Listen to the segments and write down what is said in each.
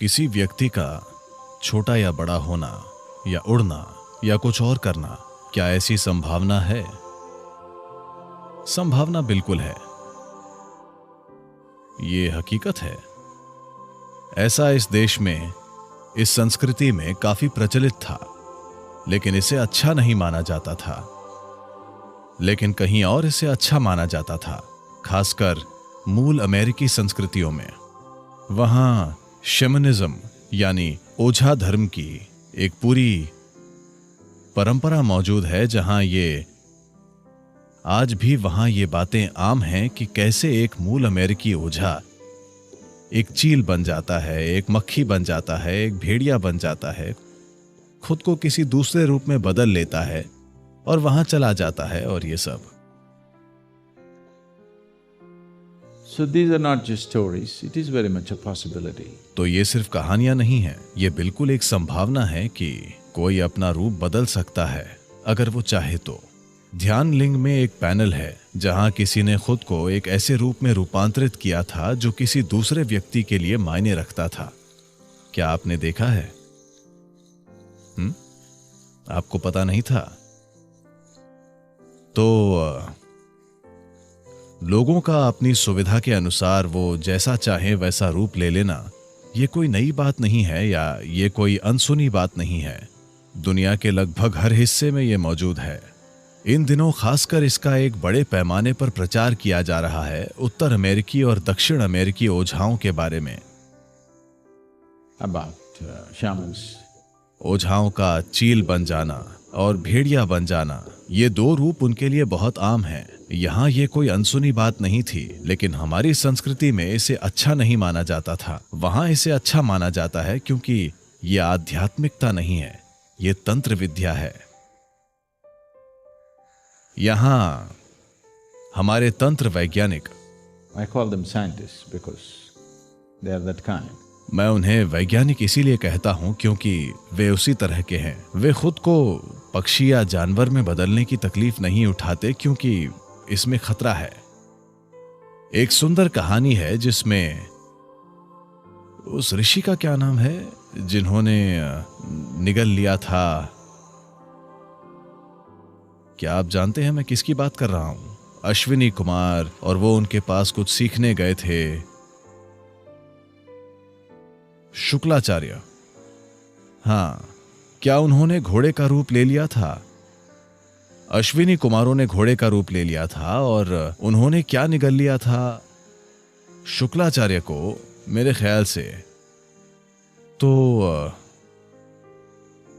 किसी व्यक्ति का छोटा या बड़ा होना या उड़ना या कुछ और करना, क्या ऐसी संभावना है? संभावना बिल्कुल है, ये हकीकत है। ऐसा इस देश में, इस संस्कृति में काफी प्रचलित था, लेकिन इसे अच्छा नहीं माना जाता था। लेकिन कहीं और इसे अच्छा माना जाता था, खासकर मूल अमेरिकी संस्कृतियों में। वहां शैमनिज्म यानी ओझा धर्म की एक पूरी परंपरा मौजूद है, जहां ये आज भी वहां ये बातें आम हैं कि कैसे एक मूल अमेरिकी ओझा एक चील बन जाता है, एक मक्खी बन जाता है, एक भेड़िया बन जाता है, खुद को किसी दूसरे रूप में बदल लेता है और वहां चला जाता है, और ये सब। So these are not just stories, it is very much a possibility. तो ये सिर्फ कहानियां नहीं हैं, ये बिल्कुल एक संभावना है कि कोई अपना रूप बदल सकता है अगर वो चाहे तो। ध्यान लिंग में एक पैनल है जहां किसी ने खुद को एक ऐसे रूप में रूपांतरित किया था जो किसी दूसरे व्यक्ति के लिए मायने रखता था। क्या आपने देखा है? आपको पता नहीं था? तो लोगों का अपनी सुविधा के अनुसार वो जैसा चाहे वैसा रूप ले लेना, ये कोई नई बात नहीं है या ये कोई अनसुनी बात नहीं है। दुनिया के लगभग हर हिस्से में ये मौजूद है। इन दिनों खासकर इसका एक बड़े पैमाने पर प्रचार किया जा रहा है उत्तर अमेरिकी और दक्षिण अमेरिकी ओझाओं के बारे में। About shamans. ओझाओं का चील बन जाना और भेड़िया बन जाना, ये दो रूप उनके लिए बहुत आम हैं। यहाँ ये कोई अनसुनी बात नहीं थी, लेकिन हमारी संस्कृति में इसे अच्छा नहीं माना जाता था। वहां इसे अच्छा माना जाता है क्योंकि ये आध्यात्मिकता नहीं है, ये तंत्र विद्या है। यहाँ हमारे तंत्र वैज्ञानिक, I call them scientists because they are that kind. मैं उन्हें वैज्ञानिक इसीलिए कहता हूं क्योंकि वे उसी तरह के हैं। वे खुद को पक्षी या जानवर में बदलने की तकलीफ नहीं उठाते क्योंकि इसमें खतरा है। एक सुंदर कहानी है जिसमें उस ऋषि का क्या नाम है जिन्होंने निगल लिया था? क्या आप जानते हैं मैं किसकी बात कर रहा हूं? अश्विनी कुमार, और वो उनके पास कुछ सीखने गए थे। शुक्लाचार्य। हाँ, क्या उन्होंने घोड़े का रूप ले लिया था? अश्विनी कुमारों ने घोड़े का रूप ले लिया था और उन्होंने क्या निगल लिया था? शुक्लाचार्य को, मेरे ख्याल से। तो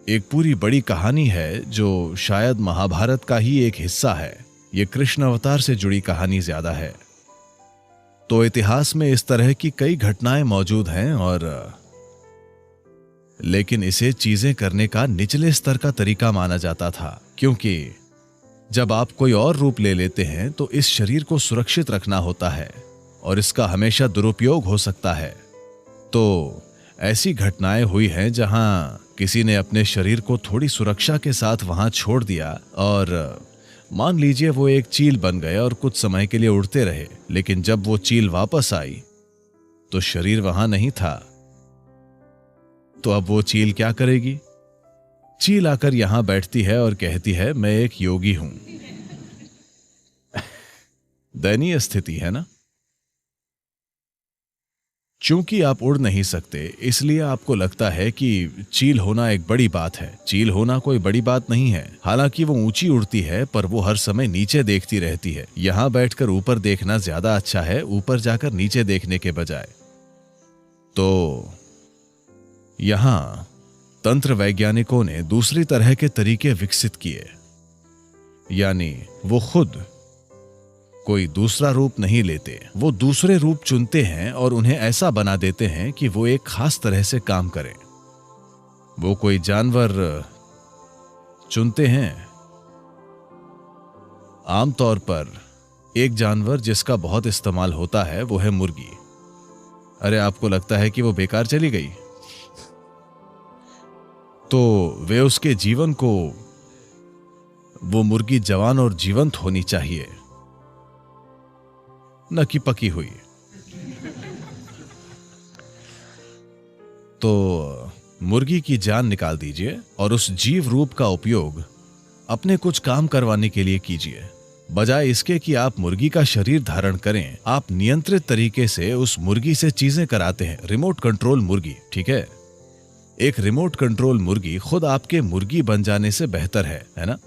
एक पूरी बड़ी कहानी है जो शायद महाभारत का ही एक हिस्सा है। ये कृष्ण अवतार से जुड़ी कहानी ज्यादा है। तो इतिहास में इस तरह की कई घटनाएं मौजूद हैं, और लेकिन इसे चीजें करने का निचले स्तर का तरीका माना जाता था, क्योंकि जब आप कोई और रूप ले लेते हैं तो इस शरीर को सुरक्षित रखना होता है और इसका हमेशा दुरुपयोग हो सकता है। तो ऐसी घटनाएं हुई हैं जहां किसी ने अपने शरीर को थोड़ी सुरक्षा के साथ वहां छोड़ दिया, और मान लीजिए वो एक चील बन गए और कुछ समय के लिए उड़ते रहे, लेकिन जब वो चील वापस आई तो शरीर वहां नहीं था। तो अब वो चील क्या करेगी? चील आकर यहां बैठती है और कहती है मैं एक योगी हूं। दयनीय स्थिति है ना? चूंकि आप उड़ नहीं सकते, इसलिए आपको लगता है कि चील होना एक बड़ी बात है। चील होना कोई बड़ी बात नहीं है। हालांकि वो ऊंची उड़ती है, पर वो हर समय नीचे देखती रहती है। यहां बैठकर ऊपर देखना ज्यादा अच्छा है, ऊपर जाकर नीचे देखने के बजाय। तो यहां तंत्र वैज्ञानिकों ने दूसरी तरह के तरीके विकसित किए, यानी वो खुद कोई दूसरा रूप नहीं लेते, वो दूसरे रूप चुनते हैं और उन्हें ऐसा बना देते हैं कि वो एक खास तरह से काम करें। वो कोई जानवर चुनते हैं, आमतौर पर एक जानवर जिसका बहुत इस्तेमाल होता है वो है मुर्गी। अरे आपको लगता है कि वो बेकार चली गई? तो वे उसके जीवन को, वो मुर्गी जवान और जीवंत होनी चाहिए, न कि पकी हुई। तो मुर्गी की जान निकाल दीजिए और उस जीव रूप का उपयोग अपने कुछ काम करवाने के लिए कीजिए। बजाय इसके कि आप मुर्गी का शरीर धारण करें, आप नियंत्रित तरीके से उस मुर्गी से चीजें कराते हैं। रिमोट कंट्रोल मुर्गी, ठीक है? एक रिमोट कंट्रोल मुर्गी खुद आपके मुर्गी बन जाने से बेहतर है ना?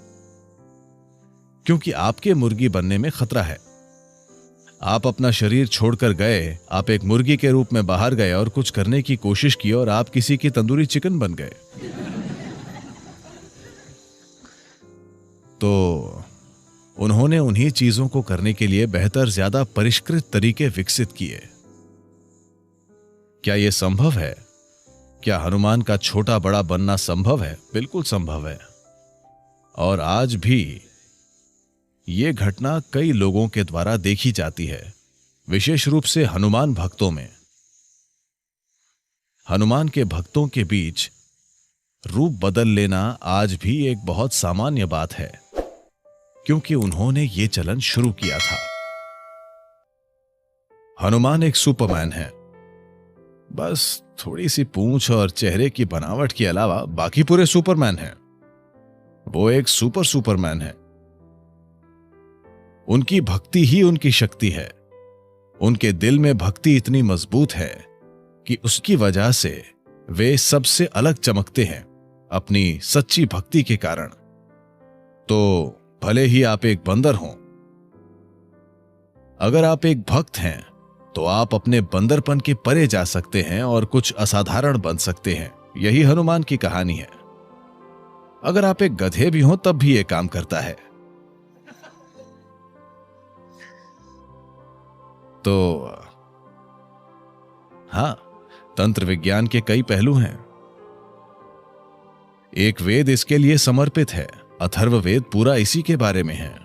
क्योंकि आपके मुर्गी बनने में खतरा है। आप अपना शरीर छोड़कर गए, आप एक मुर्गी के रूप में बाहर गए और कुछ करने की कोशिश की और आप किसी की तंदूरी चिकन बन गए। तो उन्होंने उन्हीं चीजों को करने के लिए बेहतर, ज्यादा परिष्कृत तरीके विकसित किए। क्या यह संभव है? क्या हनुमान का छोटा बड़ा बनना संभव है? बिल्कुल संभव है। और आज भी यह घटना कई लोगों के द्वारा देखी जाती है, विशेष रूप से हनुमान भक्तों में। हनुमान के भक्तों के बीच रूप बदल लेना आज भी एक बहुत सामान्य बात है, क्योंकि उन्होंने ये चलन शुरू किया था। हनुमान एक सुपरमैन है। बस थोड़ी सी पूंछ और चेहरे की बनावट के अलावा बाकी पूरे सुपरमैन हैं। वो एक सुपरमैन है। उनकी भक्ति ही उनकी शक्ति है। उनके दिल में भक्ति इतनी मजबूत है कि उसकी वजह से वे सबसे अलग चमकते हैं, अपनी सच्ची भक्ति के कारण। तो भले ही आप एक बंदर हों, अगर आप एक भक्त हैं तो आप अपने बंदरपन के परे जा सकते हैं और कुछ असाधारण बन सकते हैं। यही हनुमान की कहानी है। अगर आप एक गधे भी हों तब भी यह काम करता है। तो हां, तंत्र विज्ञान के कई पहलू हैं। एक वेद इसके लिए समर्पित है। अथर्ववेद पूरा इसी के बारे में है।